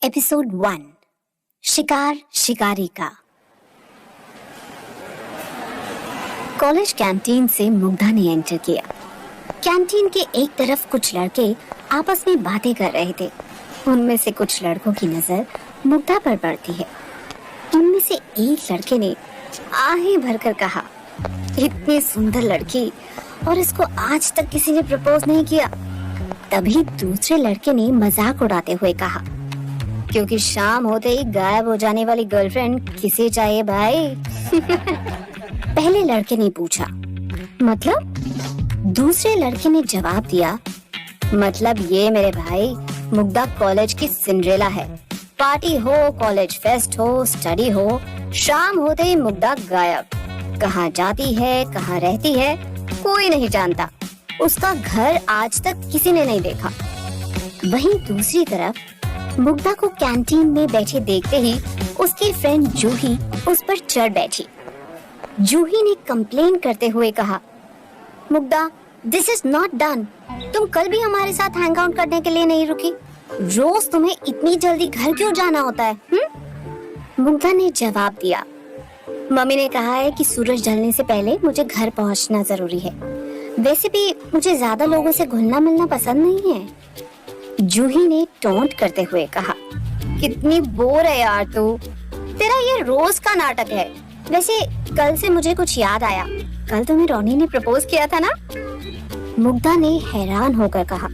Episode 1 शिकार शिकारी का। कॉलेज कैंटीन से मुग्धा ने एंटर किया। कैंटीन के एक तरफ कुछ लड़के आपस में बातें कर रहे थे। उनमें से कुछ लड़कों की नजर मुग्धा पर पड़ती है। उनमें से एक लड़के ने आहें भरकर कहा, इतनी सुंदर लड़की और इसको आज तक किसी ने प्रपोज नहीं किया। तभी दूसरे लड़के ने मजाक उड़ाते हुए कहा, क्योंकि शाम होते ही गायब हो जाने वाली गर्लफ्रेंड किसे चाहिए भाई? पहले लड़के ने पूछा, मतलब? दूसरे लड़के ने जवाब दिया, मतलब ये मेरे भाई, मुग्धा कॉलेज की सिंड्रेला है। पार्टी हो, कॉलेज फेस्ट हो, स्टडी हो, शाम होते ही मुग्धा गायब। कहाँ जाती है, कहाँ रहती है, कोई नहीं जानता। उसका घर आज तक किसी ने नहीं देखा। वहीं दूसरी तरफ मुग्धा को कैंटीन में बैठे देखते ही उसकी फ्रेंड जूही उस पर चढ़ बैठी। जूही ने कंप्लेन करते हुए कहा, Mugdha, this is not done. तुम कल भी हमारे साथ हैंग आउट करने के लिए नहीं रुकी। रोज तुम्हें इतनी जल्दी घर क्यों जाना होता है? मुग्धा ने जवाब दिया, मम्मी ने कहा है कि सूरज ढलने से पहले मुझे घर पहुंचना जरूरी है। वैसे भी मुझे ज्यादा लोगों से घुलना मिलना पसंद नहीं है। जूही ने टोंट करते हुए कहा, कितनी बोर है यार तू, तेरा ये रोज का नाटक है। वैसे कल से मुझे कुछ याद आया, कल तुम्हें रोनी ने प्रपोज किया था ना? मुग्धा ने हैरान होकर कहा,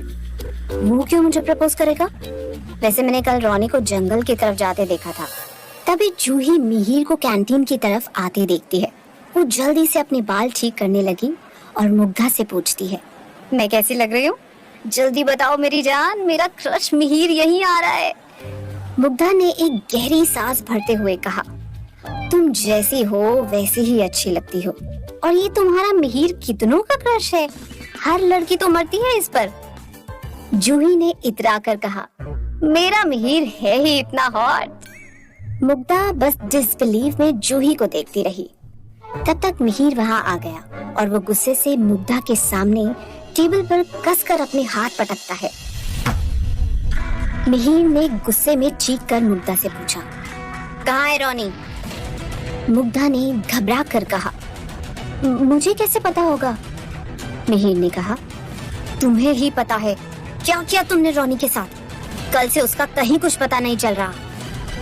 वो क्यों मुझे प्रपोज करेगा? वैसे मैंने कल रोनी को जंगल की तरफ जाते देखा था। तभी जूही मिहिर को कैंटीन की तरफ आते देखती है। वो जल्दी से अपने बाल ठीक करने लगी और मुग्धा से पूछती है, मैं कैसी लग रही हूँ? जल्दी बताओ मेरी जान, मेरा क्रश मिहिर यहीं आ रहा है। मुग्धा ने एक गहरी सांस भरते हुए कहा, तुम जैसी हो वैसी ही अच्छी लगती हो। और ये तुम्हारा मिहिर कितनों का क्रश है, हर लड़की तो मरती है इस पर। जूही ने इतरा कर कहा, मेरा मिहिर है ही इतना हॉट। मुग्धा बस डिसबिलीव में जूही को देखती रही। तब तक मिहिर वहां आ गया और वो गुस्से से मुग्धा के सामने टेबल पर कसकर अपने हाथ पटकता है। मिहिर ने गुस्से में चीख कर मुग्धा से पूछा, कहाँ है रोनी? मुग्धा ने घबरा कर कहा, मुझे कैसे पता होगा? मिहिर ने कहा, तुम्हें ही पता है। क्या किया तुमने रोनी के साथ? कल से उसका कहीं कुछ पता नहीं चल रहा।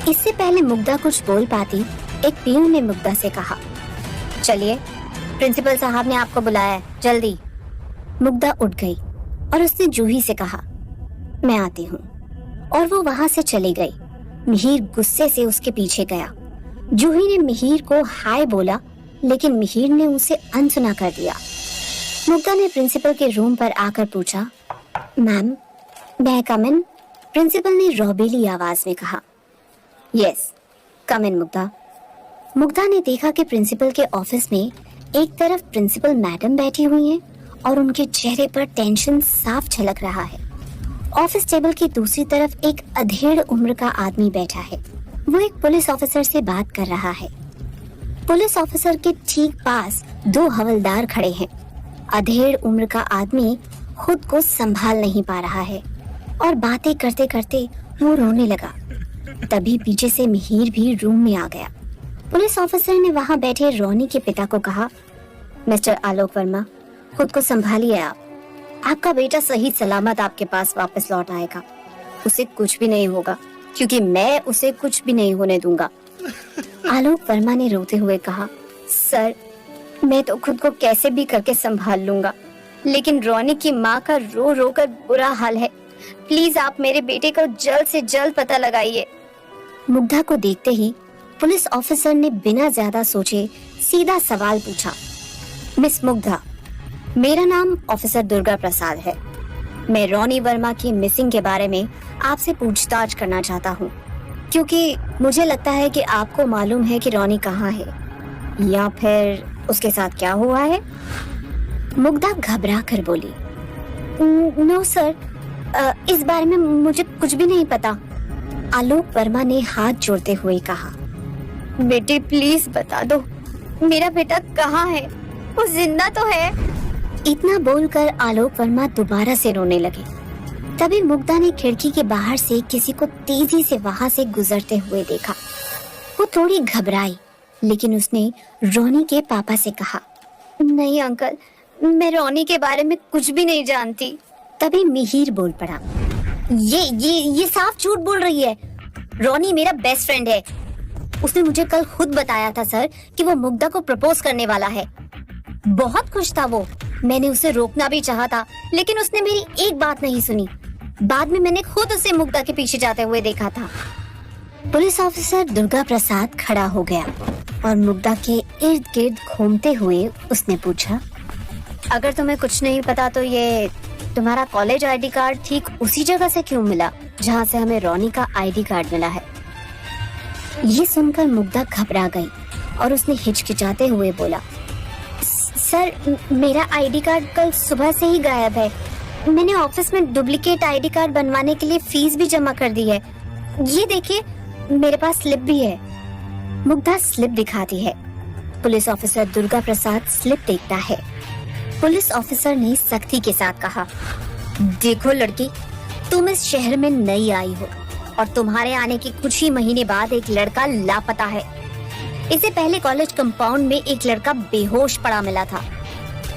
इससे पहले मुग्धा कुछ बोल पाती, एक पीयून ने मुग्धा से कहा, चलिए, प्रिंसिपल साहब ने आपको बुलाया है, जल्दी। मुग्धा उठ गई और उसने जूही से कहा, मैं आती हूँ, और वो वहां से चली गई। मिहिर गुस्से से उसके पीछे गया। जूही ने मिहिर को हाय बोला, लेकिन मिहिर ने उसे अनसुना कर दिया। मुग्धा ने प्रिंसिपल के रूम पर आकर पूछा, मैम, मैं कम इन? प्रिंसिपल ने रोबीली आवाज में कहा, यस, कम इन मुग्धा। मुग्धा ने देखा कि प्रिंसिपल के ऑफिस में एक तरफ प्रिंसिपल मैडम बैठी हुई हैं और उनके चेहरे पर टेंशन साफ झलक रहा है। ऑफिस टेबल की दूसरी तरफ एक अधेड़ उम्र का आदमी बैठा है। वो एक पुलिस ऑफिसर से बात कर रहा है। पुलिस ऑफिसर के ठीक पास दो हवलदार खड़े हैं। अधेड़ उम्र का आदमी खुद को संभाल नहीं पा रहा है और बातें करते करते वो रोने लगा। तभी पीछे से मिहिर भी रूम में आ गया। पुलिस ऑफिसर ने वहां बैठे रोनी के पिता को कहा, मिस्टर आलोक वर्मा, खुद को संभालिए आप। आपका बेटा सही सलामत आपके पास वापस लौट आएगा। उसे कुछ भी नहीं होगा, क्योंकि मैं उसे कुछ भी नहीं होने दूंगा। आलोक वर्मा ने रोते हुए कहा, सर, मैं तो खुद को कैसे भी करके संभाल लूंगा, लेकिन रोनी की माँ का रो रो कर बुरा हाल है। प्लीज आप मेरे बेटे को जल्द से जल्द पता लगाइए। मुग्धा को देखते ही पुलिस ऑफिसर ने बिना ज्यादा सोचे सीधा सवाल पूछा, मिस मुग्धा, मेरा नाम ऑफिसर दुर्गा प्रसाद है। मैं रोनी वर्मा की मिसिंग के बारे में आपसे पूछताछ करना चाहता हूँ, क्योंकि मुझे लगता है कि आपको मालूम है कि रोनी कहाँ है, या फिर उसके साथ क्या हुआ है। मुग्धा घबरा कर बोली, नो सर, इस बारे में मुझे कुछ भी नहीं पता। आलोक वर्मा ने हाथ जोड़ते हुए कहा, बेटे प्लीज बता दो, मेरा बेटा कहाँ है? वो जिंदा तो है? इतना बोलकर आलोक वर्मा दोबारा से रोने लगे। तभी मुग्धा ने खिड़की के बाहर से किसी को तेजी से वहां से गुजरते हुए देखा। वो थोड़ी घबराई, लेकिन उसने रोनी के पापा से कहा, नहीं अंकल, मैं रोनी के बारे में कुछ भी नहीं जानती। तभी मिहिर बोल पड़ा, ये साफ झूठ बोल रही है। रोनी मेरा बेस्ट फ्रेंड है। उसने मुझे कल खुद बताया था सर कि वो मुग्धा को प्रपोज करने वाला है। बहुत खुश था वो। मैंने उसे रोकना भी चाहा था, लेकिन उसने मेरी एक बात नहीं सुनी। बाद में मैंने खुद उसे मुग्धा के पीछे जाते हुए देखा था। पुलिस ऑफिसर दुर्गा प्रसाद खड़ा हो गया और मुग्धा के इर्द गिर्द घूमते हुए उसने पूछा, अगर तुम्हें कुछ नहीं पता तो ये तुम्हारा कॉलेज आईडी कार्ड ठीक उसी जगह से क्यों मिला जहाँ से हमें रोनी का आईडी कार्ड मिला है? ये सुनकर मुग्धा घबरा गई और उसने हिचकिचाते हुए बोला, सर मेरा आईडी कार्ड कल सुबह से ही गायब है। मैंने ऑफिस में डुप्लीकेट आईडी कार्ड बनवाने के लिए फीस भी जमा कर दी है। ये देखिए, मेरे पास स्लिप भी है। मुग्धा स्लिप दिखाती है। Police officer Durga Prasad slip देखता है। पुलिस ऑफिसर ने सख्ती के साथ कहा, देखो लड़की, तुम इस शहर में नई आई हो और तुम्हारे आने के कुछ ही महीने बाद एक लड़का लापता है। इससे पहले कॉलेज कंपाउंड में एक लड़का बेहोश पड़ा मिला था,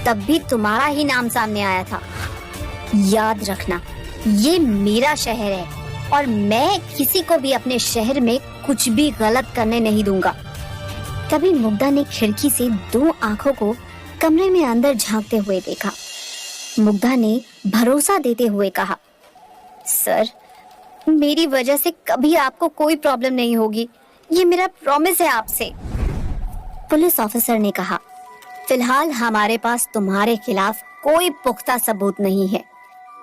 तब भी तुम्हारा ही नाम सामने आया था। याद रखना, ये मेरा शहर है और मैं किसी को भी अपने शहर में कुछ भी गलत करने नहीं दूंगा। तभी मुग्धा ने खिड़की से दो आंखों को कमरे में अंदर झांकते हुए देखा। मुग्धा ने भरोसा देते हुए कहा, सर मेरी वजह से कभी आपको कोई प्रॉब्लम नहीं होगी, ये मेरा प्रॉमिस है आपसे। पुलिस ऑफिसर ने कहा, फिलहाल हमारे पास तुम्हारे खिलाफ कोई पुख्ता सबूत नहीं है,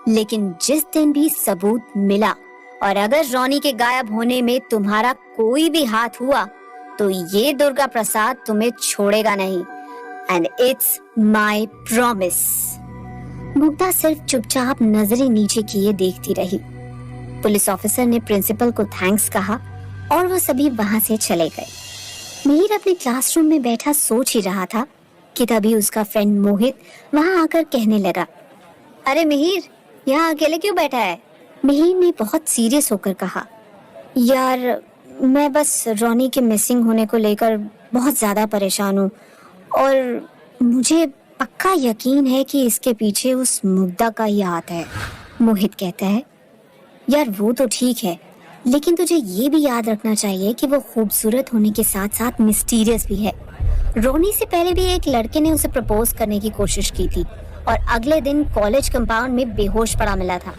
लेकिन जिस दिन भी सबूत मिला और अगर रोनी के गायब होने में तुम्हारा कोई भी हाथ हुआ तो ये दुर्गा प्रसाद तुम्हें छोड़ेगा नहीं। And it's my promise. Mugdha सिर्फ चुपचाप नजरें नीचे किए देखती रही। पुलिस ऑफिसर ने प्रिंसिपल को थैंक्स कहा और वो सभी वहां से चले गए। मिहिर अपने क्लासरूम में बैठा सोच ही रहा था कि तभी उसका फ्रेंड मोहित वहां आकर कहने लगा, अरे मिहिर, यहाँ अकेले क्यों बैठा है? मिहिर ने बहुत सीरियस होकर कहा, यार मैं बस रोनी के मिसिंग होने को लेकर बहुत ज्यादा परेशान हूँ और मुझे पक्का यकीन है कि इसके पीछे उस मुग्धा का ही हाथ है। मोहित कहता है, यार वो तो ठीक है, लेकिन तुझे ये भी याद रखना चाहिए कि वो खूबसूरत होने के साथ साथ मिस्टीरियस भी है। रोनी से पहले भी एक लड़के ने उसे प्रपोज करने की कोशिश की थी और अगले दिन कॉलेज कंपाउंड में बेहोश पड़ा मिला था।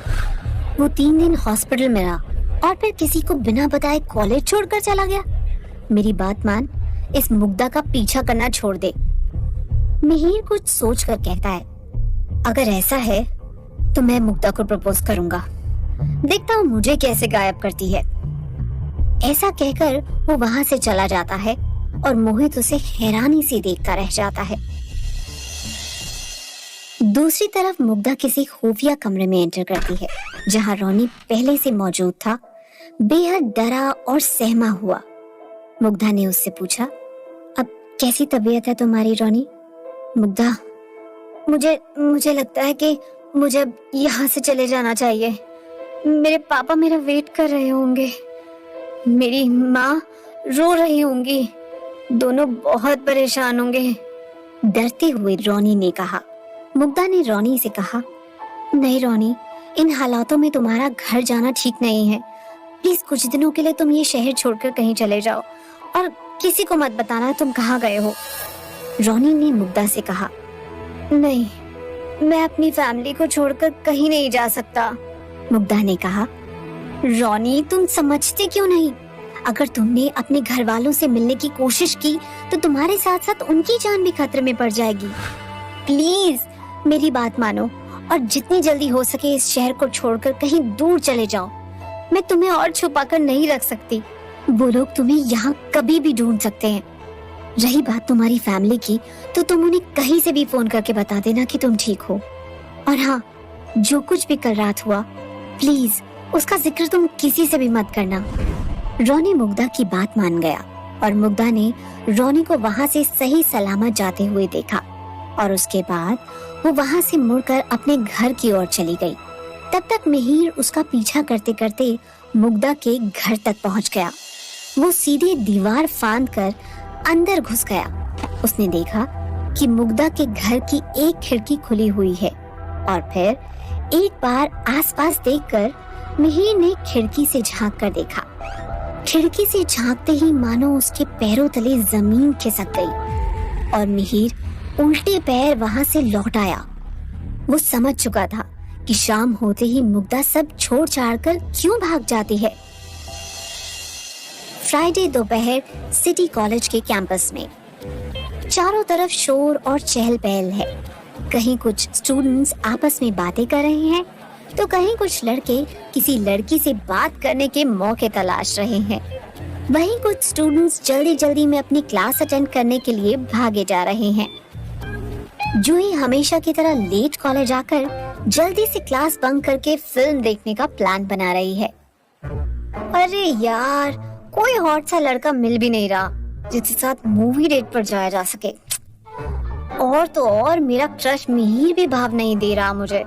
वो 3 दिन हॉस्पिटल में रहा और फिर किसी को बिना बताए कॉलेज छोड़कर चला गया। मेरी बात मान, इस मुग्धा का पीछा करना छोड़ दे। मिहिर कुछ सोच कर कहता है, अगर ऐसा है तो मैं मुग्धा को प्रपोज करूंगा, देखता हूँ मुझे कैसे गायब करती है। ऐसा कहकर वो वहां से चला जाता है और मोहित उसे हैरानी से देखता रह जाता है। दूसरी तरफ मुग्धा किसी खुफिया कमरे में एंटर करती है जहां रोनी पहले से मौजूद था। बेहद डरा और सहमा हुआ। मुग्धा ने उससे पूछा, अब कैसी तबीयत है तुम्हारी रोनी? मुग्धा, मुझे लगता है कि मुझे अब यहाँ से चले जाना चाहिए। मेरे पापा मेरा वेट कर रहे होंगे, मेरी माँ रो रही होंगी, दोनों बहुत परेशान होंगे। डरते हुए रोनी ने कहा। मुग्धा ने रोनी से कहा, नहीं रोनी, इन हालातों में तुम्हारा घर जाना ठीक नहीं है। प्लीज कुछ दिनों के लिए तुम ये शहर छोड़कर कहीं चले जाओ और किसी को मत बताना तुम कहाँ गए हो। रोनी ने मुग्धा से कहा, नहीं, मैं अपनी फैमिली को छोड़कर कहीं नहीं जा सकता। मुग्धा ने कहा, रोनी तुम समझते क्यों नहीं? अगर तुमने अपने घर वालों से मिलने की कोशिश की तो तुम्हारे साथ साथ उनकी जान भी खतरे में पड़ जाएगी। प्लीज मेरी बात मानो और जितनी जल्दी हो सके इस शहर को छोड़कर कहीं दूर चले जाओ। मैं तुम्हें और छुपा कर नहीं रख सकती। वो लोग तुम्हें यहाँ कभी भी ढूंढ सकते हैं। रही बात तुम्हारी फैमिली की, तो तुम उन्हें कहीं से भी फोन करके बता देना कि तुम ठीक हो। और हाँ, जो कुछ भी कल रात हुआ, प्लीज उसका जिक्र तुम किसी से भी मत करना। रोनी मुग्धा की बात मान गया और मुग्धा ने रोनी को वहां से सही सलामत जाते हुए देखा और उसके बाद वो वहां से मुड़कर अपने घर की ओर चली गई। तब तक मिहिर उसका पीछा करते करते मुग्धा के घर तक पहुंच गया। वो सीधे दीवार फांद कर अंदर घुस गया। उसने देखा कि मुग्धा के घर की एक खिड़की खुली हुई है और फिर एक बार आसपास देखकर मिहिर ने खिड़की से झांक कर देखा। खिड़की से झांकते ही मानो उसके पैरों तले जमीन खिसक गई और मिहिर उल्टे पैर वहां से लौट आया। वो समझ चुका था कि शाम होते ही मुग्धा सब छोड़ छाड़ कर क्यों भाग जाती है। फ्राइडे दोपहर सिटी कॉलेज के कैंपस में चारों तरफ शोर और चहल पहल है। कहीं कुछ स्टूडेंट्स आपस में बातें कर रहे हैं तो कहीं कुछ लड़के किसी लड़की से बात करने के मौके तलाश रहे हैं। वहीं कुछ स्टूडेंट्स जल्दी जल्दी में अपनी क्लास अटेंड करने के लिए भागे जा रहे हैं। जूही हमेशा की तरह लेट कॉलेज आकर जल्दी से क्लास बंक करके फिल्म देखने का प्लान बना रही है। अरे यार, कोई हॉट सा लड़का मिल भी नहीं रहा जिसके साथ मूवी डेट पर जाया जा सके। और तो और मेरा क्रश मिहिर भी भाव नहीं दे रहा मुझे।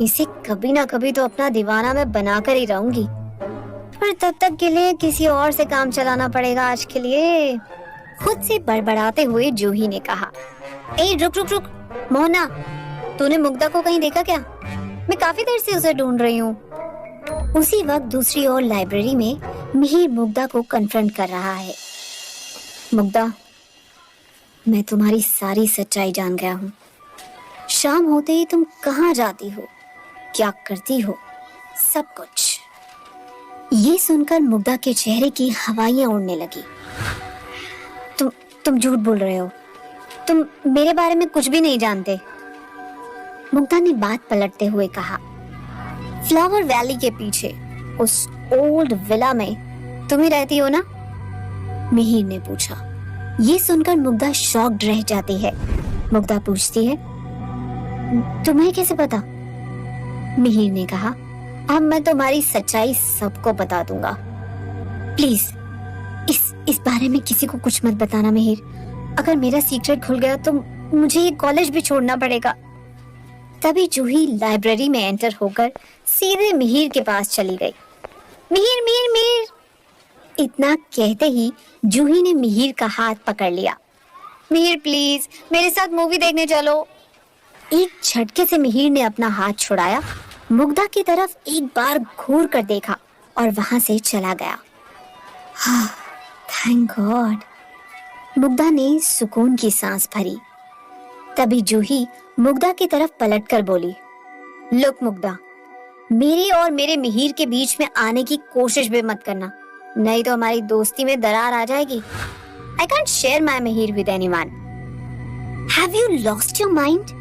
इसे कभी ना कभी तो अपना दीवाना मैं बनाकर ही रहूंगी, पर तब तक के लिए किसी और से काम चलाना पड़ेगा आज के लिए। खुद से बड़बड़ाते हुए जूही ने कहा, ए रुक रुक रुक मोहना, तूने मुग्धा को कहीं देखा क्या? मैं काफी देर से उसे ढूंढ रही हूँ। उसी वक्त दूसरी ओर लाइब्रेरी में मिहिर मुग्धा को कन्फ्रंट कर रहा है। मुग्धा, मैं तुम्हारी सारी सच्चाई जान गया हूँ। शाम होते ही तुम कहाँ जाती हो, क्या करती हो, सब कुछ। ये सुनकर मुग्धा के चेहरे की हवाइयां उड़ने लगी। तुम झूठ बोल रहे हो, तुम मेरे बारे में कुछ भी नहीं जानते। मुग्धा ने बात पलटते हुए कहा, फ्लावर वैली के पीछे उस ओल्ड विला में तुम ही रहती हो ना? मिहिर ने पूछा। ये सुनकर मुग्धा शॉक्ड रह जाती है। मुग्धा पूछती है, तुम्हें कैसे पता? मिहिर ने कहा, अब मैं तुम्हारी सच्चाई सबको बता दूंगा। प्लीज इस बारे में किसी को कुछ मत बताना मिहिर। अगर मेरा सीक्रेट खुल गया तो मुझे ये कॉलेज भी छोड़ना पड़ेगा। तभी जूही लाइब्रेरी में एंटर होकर सीधे मिहिर के पास चली गई। मिहिर मिहिर मिहिर, इतना कहते ही जूही ने मिहिर का हाथ पकड़ लिया। मिहिर प्लीज मेरे साथ मूवी देखने चलो। एक झटके से मिहिर ने अपना हाथ छुड़ाया, मुग्धा की तरफ एक बार घूर कर देखा और वहां से चला गया। थैंक गॉड, मुग्धा ने सुकून की सांस भरी। तभी जूही मुग्धा की तरफ पलटकर बोली, लुक मुग्धा, मेरे और मेरे मिहिर के बीच में आने की कोशिश भी मत करना, नहीं तो हमारी दोस्ती में दरार आ जाएगी। I can't share my Mihir with anyone. Have you lost your mind?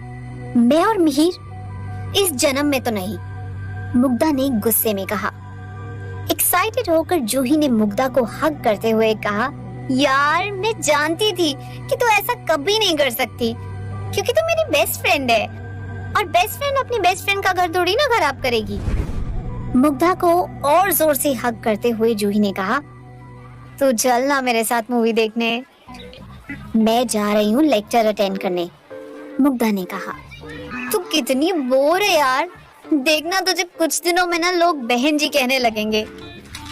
मैं और मिहिर इस जन्म में तो नहीं, मुग्धा ने गुस्से में कहा। एक्साइटेड होकर जूही ने मुग्धा को हग करते हुए कहा, यार मैं जानती थी कि तू ऐसा कभी नहीं कर सकती, क्योंकि तू मेरी बेस्ट फ्रेंड है और बेस्ट फ्रेंड अपनी बेस्ट फ्रेंड का घर थोड़ी ना खराब करेगी। मुग्धा को और जोर से हग करते हुए जूही ने कहा, तू चल ना मेरे साथ मूवी देखने। मैं जा रही हूँ लेक्चर अटेंड करने, मुग्धा ने कहा। तू कितनी बोर है यार, देखना तुझे कुछ दिनों में ना लोग बहन जी कहने लगेंगे,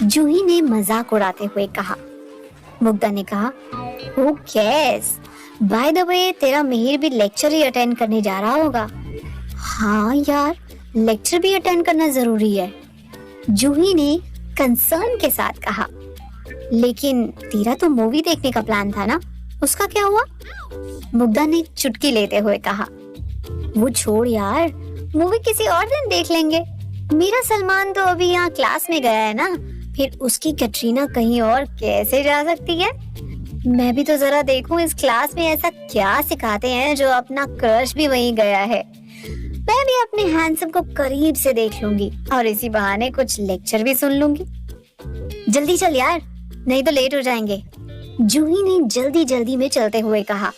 जूही ने मजाक उड़ाते हुए कहा। मुग्धा ने कहा, Who cares? By the way, तेरा मिहिर भी लेक्चर ही अटेंड करने जा रहा होगा। हाँ यार, लेक्चर भी अटेंड करना जरूरी है, जूही ने कंसर्न के साथ कहा। लेकिन तेरा तो मूवी देखने का प्लान था ना, उसका क्या हुआ? मुग्धा ने चुटकी लेते हुए कहा। वो छोड़ यार, मूवी किसी और दिन देख लेंगे। मेरा सलमान तो अभी यहाँ क्लास में गया है ना, फिर उसकी कैटरीना कहीं और कैसे जा सकती है? मैं भी तो जरा देखूं इस क्लास में ऐसा क्या सिखाते हैं जो अपना क्रश भी वहीं गया है। मैं भी अपने हैंडसम को करीब से देख लूंगी और इसी बहाने कुछ लेक्चर भी सुन लूंगी। जल्दी चल यार, नहीं तो लेट हो जाएंगे, जूही ने जल्दी जल्दी में चलते हुए कहा।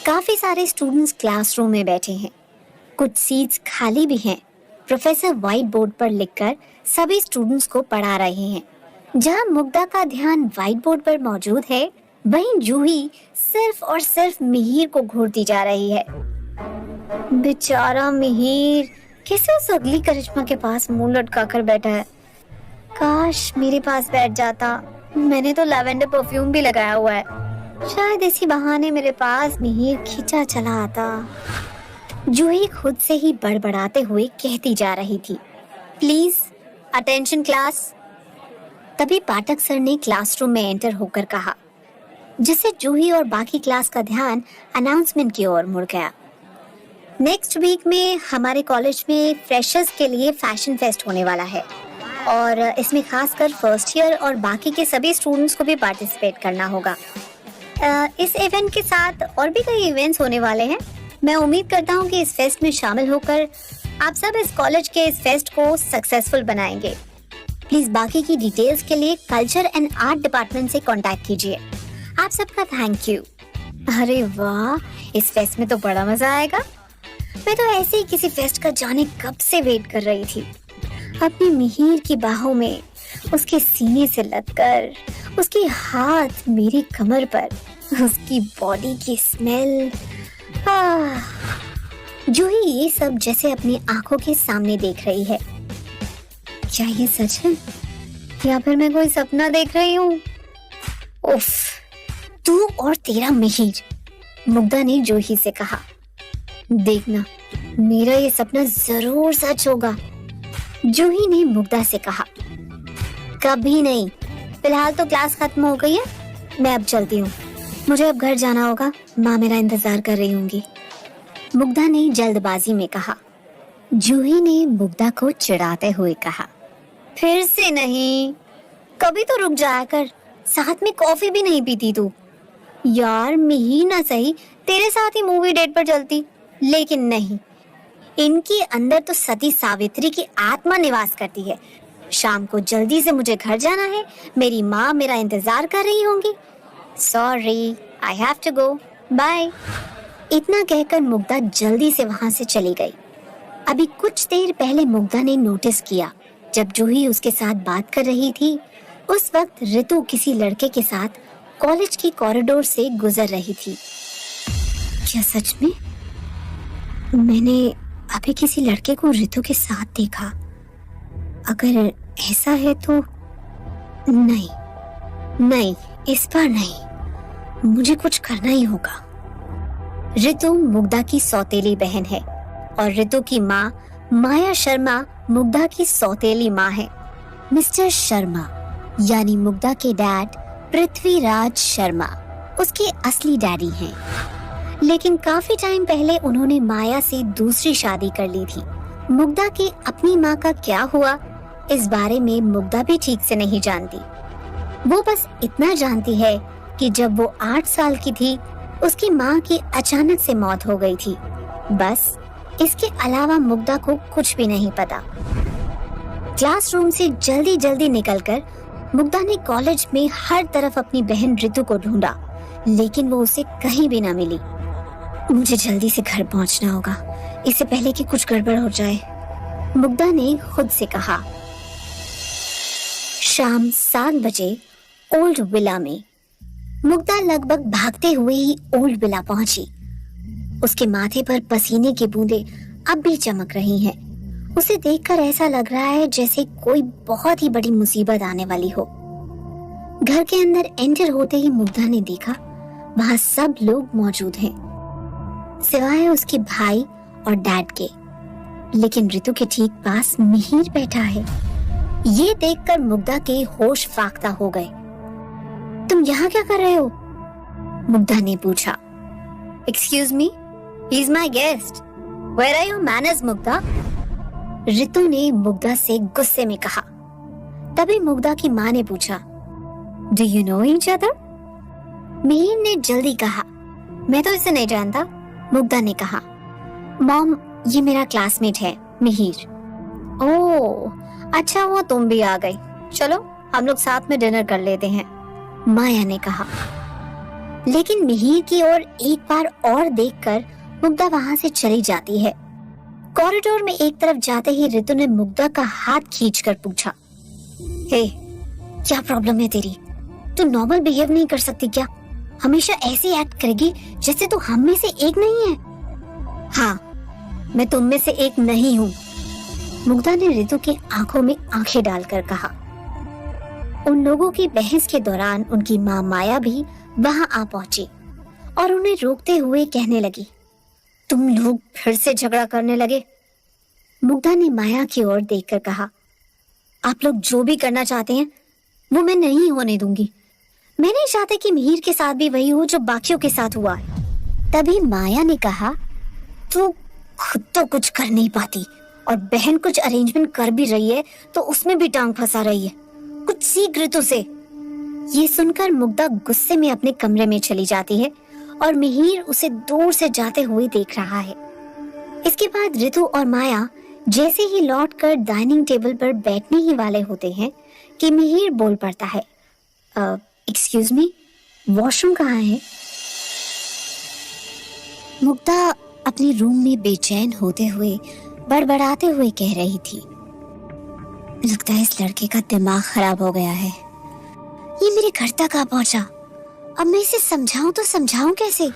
काफी सारे स्टूडेंट्स क्लासरूम में बैठे हैं, कुछ सीट्स खाली भी हैं। प्रोफेसर व्हाइट बोर्ड पर लिखकर सभी स्टूडेंट्स को पढ़ा रहे हैं। जहां मुग्धा का ध्यान व्हाइट बोर्ड पर मौजूद है, वहीं जूही सिर्फ और सिर्फ मिहिर को घूरती जा रही है। बेचारा मिहिर, कैसे उस अगली करिश्मा के पास मुंह लटका कर बैठा है। काश मेरे पास बैठ जाता। मैंने तो लैवेंडर परफ्यूम भी लगाया हुआ है। शायद इसी बहाने मेरे पास मिहिर खींचा चला आता। जूही खुद से ही बड़बड़ाते हुए कहती जा रही थी, प्लीज अटेंशन क्लास। तभी पाठक सर ने क्लासरूम में एंटर होकर कहा, जिससे जूही और बाकी क्लास का ध्यान अनाउंसमेंट की ओर मुड़ गया। नेक्स्ट वीक में हमारे कॉलेज में फ्रेशर्स के लिए फैशन फेस्ट होने वाला है और इसमें खासकर फर्स्ट ईयर और बाकी के सभी स्टूडेंट्स को भी पार्टिसिपेट करना होगा। इस इवेंट के साथ और भी कई इवेंट्स होने वाले हैं। मैं उम्मीद करता हूँ कि इस फेस्ट में शामिल होकर आप सब इस कॉलेज के इस फेस्ट को सक्सेसफुल बनाएंगे। प्लीज बाकी की डिटेल्स के लिए कल्चर एंड आर्ट डिपार्टमेंट से कांटेक्ट कीजिए। आप सबका थैंक यू। अरे वाह, इस फेस्ट में तो बड़ा मजा आएगा। मैं तो ऐसे ही किसी फेस्ट का जाने कब से वेट कर रही थी। अपनी मिहिर की बाहों में, उसके सीने से लगकर, उसके हाथ मेरी कमर पर, उसकी बॉडी की स्मेल। जूही ये सब जैसे अपनी आंखों के सामने देख रही है। क्या ये सच है या फिर मैं कोई सपना देख रही हूँ? उफ, तू और तेरा मिहिर, मुग्धा ने जूही से कहा। देखना, मेरा ये सपना जरूर सच होगा, जूही ने मुग्धा से कहा। कभी नहीं, फिलहाल तो क्लास खत्म हो गई है, मैं अब चलती हूँ। मुझे अब घर जाना होगा, माँ मेरा इंतजार कर रही होंगी, मुग्धा ने जल्दबाजी में कहा। जूही ने मुग्धा को चिढ़ाते हुए कहा, फिर से नहीं, कभी तो रुक जाया कर, साथ में कॉफी भी नहीं पीती तू। यार मिहिर ना सही तेरे साथ ही मूवी डेट पर चलती, लेकिन नहीं, इनके अंदर तो सती सावित्री की आत्मा निवास करती है। शाम को जल्दी से मुझे घर जाना है, मेरी माँ मेरा इंतजार कर रही होंगी। Sorry, I have to go, bye. इतना कहकर मुग्धा जल्दी से वहां से चली गई। अभी कुछ देर पहले मुग्धा ने नोटिस किया, जब जूही उसके साथ बात कर रही थी, उस वक्त ऋतु किसी लड़के के साथ कॉलेज की कॉरिडोर से गुजर रही थी। क्या सच में मैंने अभी किसी लड़के को ऋतु के साथ देखा? अगर ऐसा है तो नहीं, इस बार नहीं, मुझे कुछ करना ही होगा। ऋतु मुग्धा की सौतेली बहन है और ऋतु की माँ माया शर्मा मुग्धा की सौतेली माँ है। मिस्टर शर्मा यानी मुग्धा के डैड पृथ्वीराज शर्मा उसके असली डैडी हैं। लेकिन काफी टाइम पहले उन्होंने माया से दूसरी शादी कर ली थी। मुग्धा की अपनी माँ का क्या हुआ, इस बारे में मुग्धा भी ठीक से नहीं जानती। वो बस इतना जानती है कि जब वो 8 साल की थी, उसकी माँ की अचानक से मौत हो गई थी। बस इसके अलावा मुग्धा को कुछ भी नहीं पता। क्लासरूम से जल्दी जल्दी निकलकर मुग्धा ने कॉलेज में हर तरफ अपनी बहन ऋतु को ढूंढा, लेकिन वो उसे कहीं भी ना मिली। मुझे जल्दी से घर पहुंचना होगा, इससे पहले कि कुछ गड़बड़ हो जाए, मुग्धा ने खुद से कहा। शाम 7 बजे ओल्ड विला में मुग्धा लगभग भागते हुए ही ओल्ड विला पहुंची। उसके माथे पर पसीने की बूंदें अब भी चमक रही हैं। उसे देखकर ऐसा लग रहा है जैसे कोई बहुत ही बड़ी मुसीबत आने वाली हो। घर के अंदर एंटर होते ही मुग्धा ने देखा वहां सब लोग मौजूद हैं, सिवाय उसके भाई और डैड के। लेकिन ऋतु के ठीक पास मिहिर बैठा है। ये देखकर मुग्धा के होश फाख्ता हो गए। तुम यहाँ क्या कर रहे हो? मुग्धा ने पूछा। Excuse me, he is my guest, where are your manners Mugdha? Ritu ने मुग्धा से गुस्से में कहा। तभी मुग्धा की माँ ने पूछा, do you know each other? Mihir ने जल्दी कहा, मैं तो इसे नहीं जानता। मुग्धा ने कहा, मॉम ये मेरा क्लासमेट है मिहिर। ओह अच्छा हुआ तुम भी आ गई, चलो हम लोग साथ में डिनर कर लेते हैं, माया ने कहा। लेकिन मिहिर की ओर एक बार और देखकर मुग्धा वहां से चली जाती है। कॉरिडोर में एक तरफ जाते ही ऋतु ने मुग्धा का हाथ खींचकर पूछा, हे क्या प्रॉब्लम है तेरी? तू नॉर्मल बिहेव नहीं कर सकती क्या? हमेशा ऐसे एक्ट करेगी जैसे तू हम में से एक नहीं है। हाँ, मैं तुम में से एक नहीं हूँ, मुग्धा ने रितु की आंखों में आंखें डालकर कहा। उन लोगों की बहस के दौरान उनकी माँ माया भी वहां आ पहुंची और उन्हें रोकते हुए कहने लगी, तुम लोग फिर से झगड़ा करने लगे। मुग्धा ने माया की ओर देखकर कहा, आप लोग जो भी करना चाहते हैं वो मैं नहीं होने दूंगी। मैं नहीं चाहती कि मिहिर के साथ भी वही हो जो बाकियों के साथ हुआ है। तभी माया ने कहा, तू खुद तो कुछ कर नहीं पाती और बहन कुछ अरेंजमेंट कर भी रही है तो उसमें भी टांग फंसा रही है। कुछ सीख रितु से। ये सुनकर मुग्धा गुस्से में अपने कमरे में चली जाती है और मिहिर उसे दूर से जाते हुए देख रहा है। इसके बाद रितु और माया जैसे ही लौटकर डाइनिंग टेबल पर बैठने ही वाले होते हैं कि मिहिर बोल पड़ता है, एक्सक्यूज मी, वॉशरूम कहाँ है? मुग्धा अपने रूम में बेचैन होते हुए बड़बड़ाते हुए कह रही थी, लगता है इस लड़के का दिमाग खराब हो गया है। ये मेरे घर तक आ पहुंचा, अब मैं इसे समझाऊं तो समझाऊं कैसे?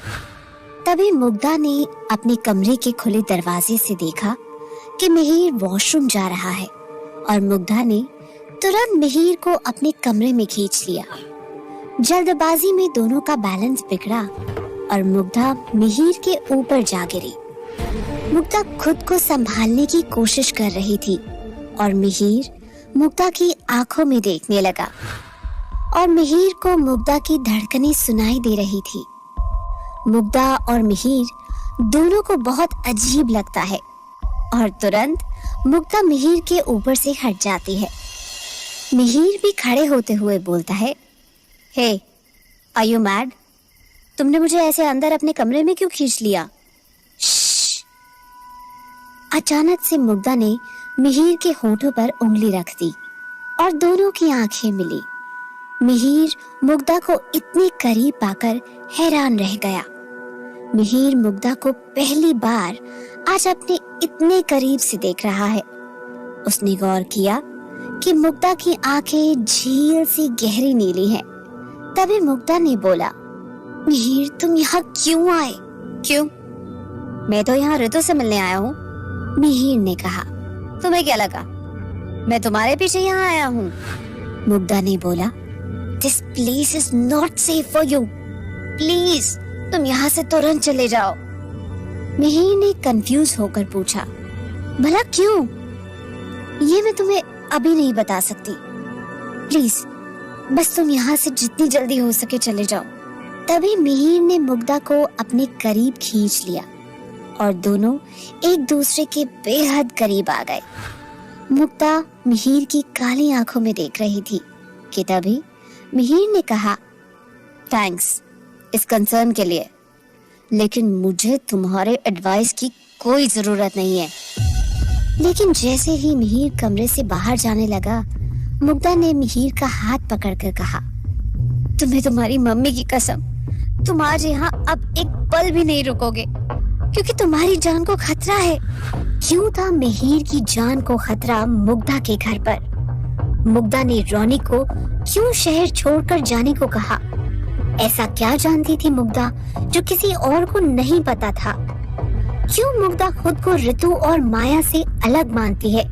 तभी मुग्धा ने अपने कमरे के खुले दरवाजे से देखा कि मिहिर वॉशरूम जा रहा है और मुग्धा ने तुरंत मिहिर को अपने कमरे में खींच लिया। जल्दबाजी में दोनों का बैलेंस बिगड़ा और मुग्धा मिहिर के ऊपर जा गिरी। मुग्धा खुद को संभालने की कोशिश कर रही थी और मिहिर मुग्धा की आंखों में देखने लगा और मिहिर को मुग्धा की धड़कनें सुनाई दे रही थी। मुग्धा और मिहिर दोनों को बहुत अजीब लगता है और तुरंत मुग्धा मिहिर के ऊपर से हट जाती है। मिहिर भी खड़े होते हुए बोलता है, हे, आर यू मैड? तुमने मुझे ऐसे अंदर अपने कमरे में क्यों खींच लिया? श्श। अचानक से मुग्धा ने मिहिर के होठों पर उंगली रख दी और दोनों की आंखें मिली। मिहिर मुग्धा को इतने करीब पाकर हैरान रह गया। मिहिर मुग्धा को पहली बार आज अपने इतने करीब से देख रहा है। उसने गौर किया कि मुग्धा की आंखें झील सी गहरी नीली हैं। तभी मुग्धा ने बोला, मिहिर तुम यहाँ क्यों आए? क्यों? मैं तो यहाँ रितु से मिलने आया हूँ। मिहिर ने कहा, तुम्हें क्या लगा मैं तुम्हारे पीछे यहाँ आया हूँ? मुग्धा ने बोला, this place is not safe for you, please तुम यहाँ से तुरंत चले जाओ। मिहिर ने कंफ्यूज होकर पूछा, भला क्यों? ये मैं तुम्हें अभी नहीं बता सकती, प्लीज बस तुम यहाँ से जितनी जल्दी हो सके चले जाओ। तभी मिहिर ने मुग्धा को अपने करीब खींच लिया और दोनों एक दूसरे के बेहद करीब आ गए। मुग्धा मिहिर की काली आंखों में देख रही थी कि तभी मिहिर ने कहा, थैंक्स इस कंसर्न के लिए, लेकिन मुझे तुम्हारे एडवाइस की कोई जरूरत नहीं है। लेकिन जैसे ही मिहिर कमरे से बाहर जाने लगा, मुग्धा ने मिहिर का हाथ पकड़कर कहा, तुम्हें तुम्हारी मम्मी की कसम, तुम आज यहाँ अब एक पल भी नहीं रुकोगे क्योंकि तुम्हारी जान को खतरा है। क्यों था मिहिर की जान को खतरा मुग्धा के घर पर? मुग्धा ने रोनी को क्यों शहर छोड़कर जाने को कहा? ऐसा क्या जानती थी मुग्धा जो किसी और को नहीं पता था? क्यों मुग्धा खुद को रितु और माया से अलग मानती है?